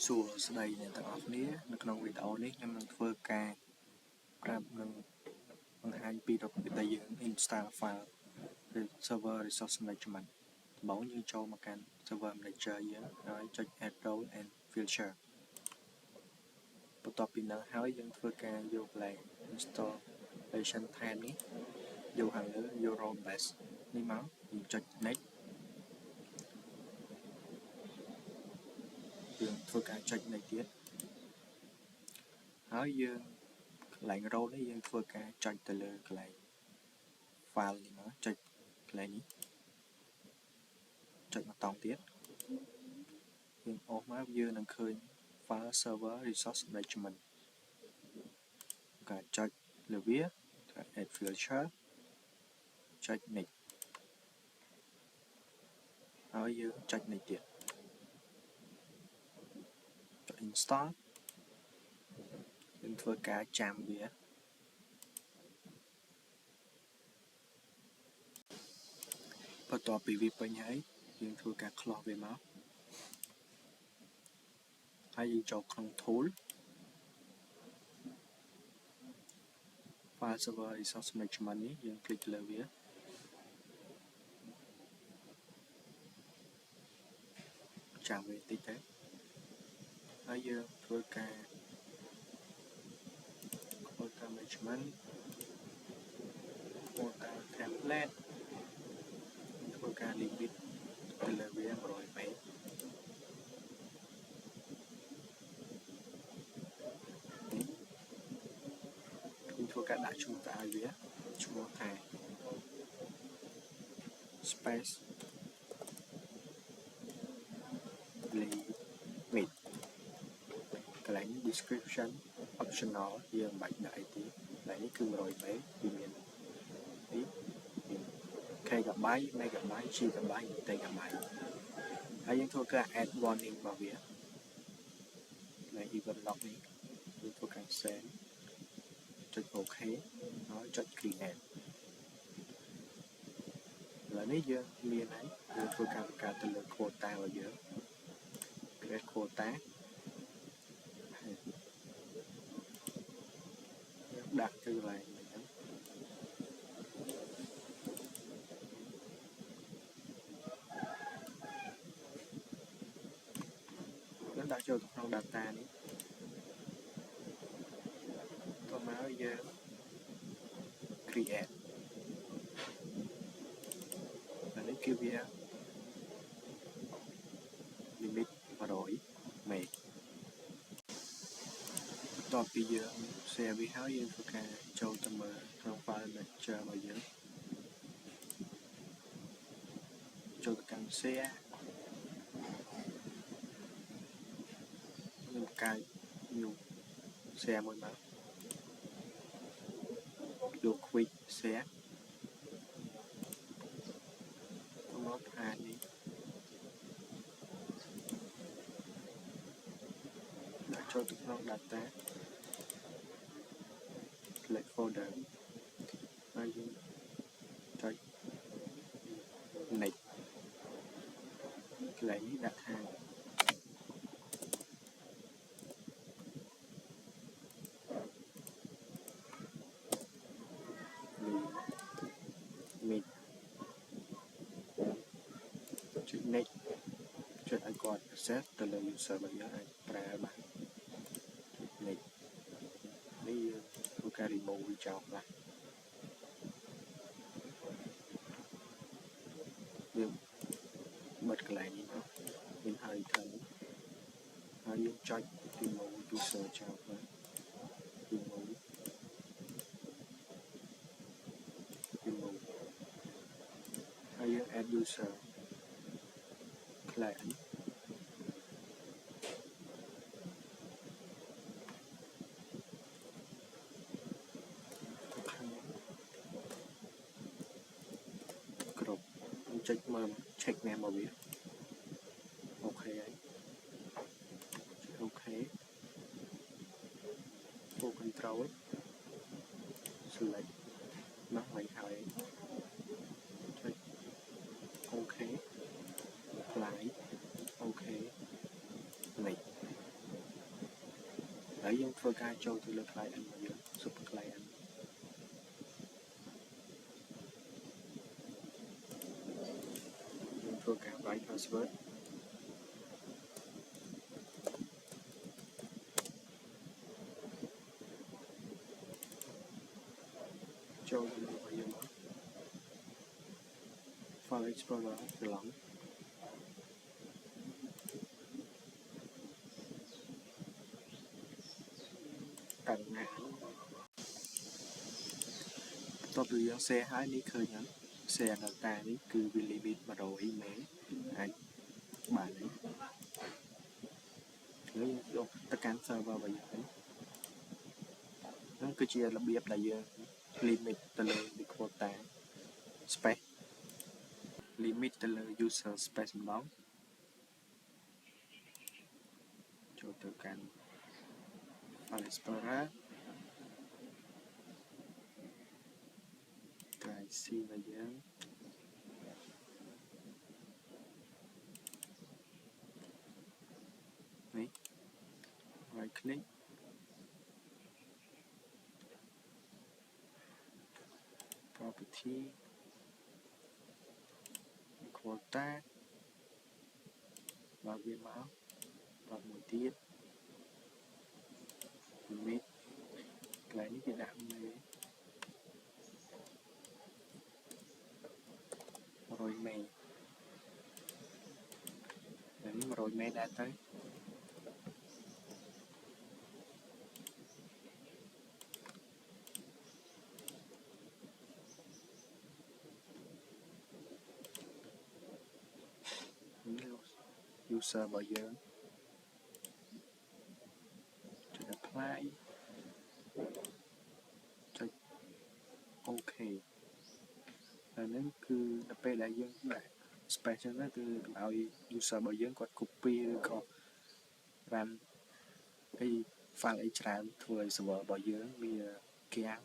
សួស្តីអ្នកទាំងអស់គ្នានៅក្នុងវីដេអូនេះខ្ញុំនឹងធ្វើការប្រាប់នឹងបង្ហាញពីរបៀបដែលយើង install file ឬ server resource management ដំបូងយើងចូលមកកាន់ server manager យើងហើយចុច add role and feature បន្ទាប់ពីនោះហើយយើងធ្វើការយកកន្លែង installation time នេះយកខាងលើយក role base នេះមកយើងចុច next យើងធ្វើការចុច next ទៀតហើយយើងកន្លែង role នេះយើងធ្វើការចុចទៅលើកន្លែង file នេះមកចុចកន្លែងនេះចុចម្តងទៀតយើងអស់មកយើងនឹងឃើញ file server resource management ការចុចលើវា add feature ចុច next ហើយយើងចុច next ទៀតចុច install យើងធ្វើការចាំវាបន្ទាប់ពីវាពេញហើយយើងធ្វើការ close វាមកហើយយើងចូលក្នុង tool file server resource management នេះយើងคลิกលើវាចាំវាតិចទៅហើយយើងធ្វើការ quota management quota template ធ្វើការ limit ទៅលើវា100 MB ខ្ញុំធ្វើការដាក់ឈ្មោះទៅឲ្យវាឈ្មោះថា space limit កន្លែង description optional យើងមិនបាច់ដាក់អីទេកន្លែងនេះគឺ100 MB វាមាន KB megabyte gigabyte terabyte ហើយយើងធ្វើការ add warning របស់វានៅ event log នេះយើងធ្វើការ send ចុច OK ហើយចុច create ឥឡូវនេះយើងមានហើយយើងធ្វើការបង្កើតទៅលើ quota របស់យើង create quota ដាក់ទៅកន្លែងនេះហ្នឹងយើងដាក់ចូលក្នុង data នេះតមកយើង create អានេះគឺវា limit 100 meg បន្ទាប់ពីយើង share វាហើយយើងធ្វើការចូលទៅមើលក្នុង file manager របស់យើងចូលទៅកាន់ share យើងបង្កើត new share មួយមកយក quick share មកអាននេះដាក់ចូលទៅក្នុង data select folder ហើយយើងចុច next កន្លែងនេះដាក់ថា limit ចុច next ចុចឲ្យគាត់ access ទៅលើ user របស់យើងអាចប្រើបាន next នេះយើងធ្វើការ remove វាចោលខ្លះយើងបិទកន្លែងនេះមកមានហើយទៅហើយយើងចុច remove user ចោលទៅ remove ហើយយើង add user កន្លែងនេះគ្រប់ចុចមើល check name របស់វាអូខេហើយអូខេ full control select នោះហើយហើយចុចអូខេ apply អូខេ next ឥឡូវយើងធ្វើការចូលទៅលើ client របស់យើង super client យើងធ្វើការ write password ចូលទៅលើរបស់យើងមក File Explorer ច្រឡំតាំងណាបន្ទាប់ពីយើង share ហើយនេះឃើញហ្នឹង share data នេះគឺវា limit 100 MB អាចបានហើយយើងយកទៅកាន់ server របស់យើងហ្នឹងគឺជារបៀបដែលយើង limit ទៅលើ quota space limit ទៅលើ user space ម្ដងចូលទៅកាន់ File Explorer កាយ C របស់យើងនេះ right click property quota បើវាមកដល់មួយទៀត limit កន្លែងនេះគេដាក់មេ100 មេហើយនេះ100 មេដែរទៅuser របស់យើងចុច apply ចុច OK ហើយហ្នឹងគឺនៅពេលដែលយើងដាក់ space ចឹងទៅគឺឲ្យ user របស់យើងគាត់ copy ឬក៏ run អី file អីច្រើនធ្វើឲ្យ server របស់យើងវាគាំង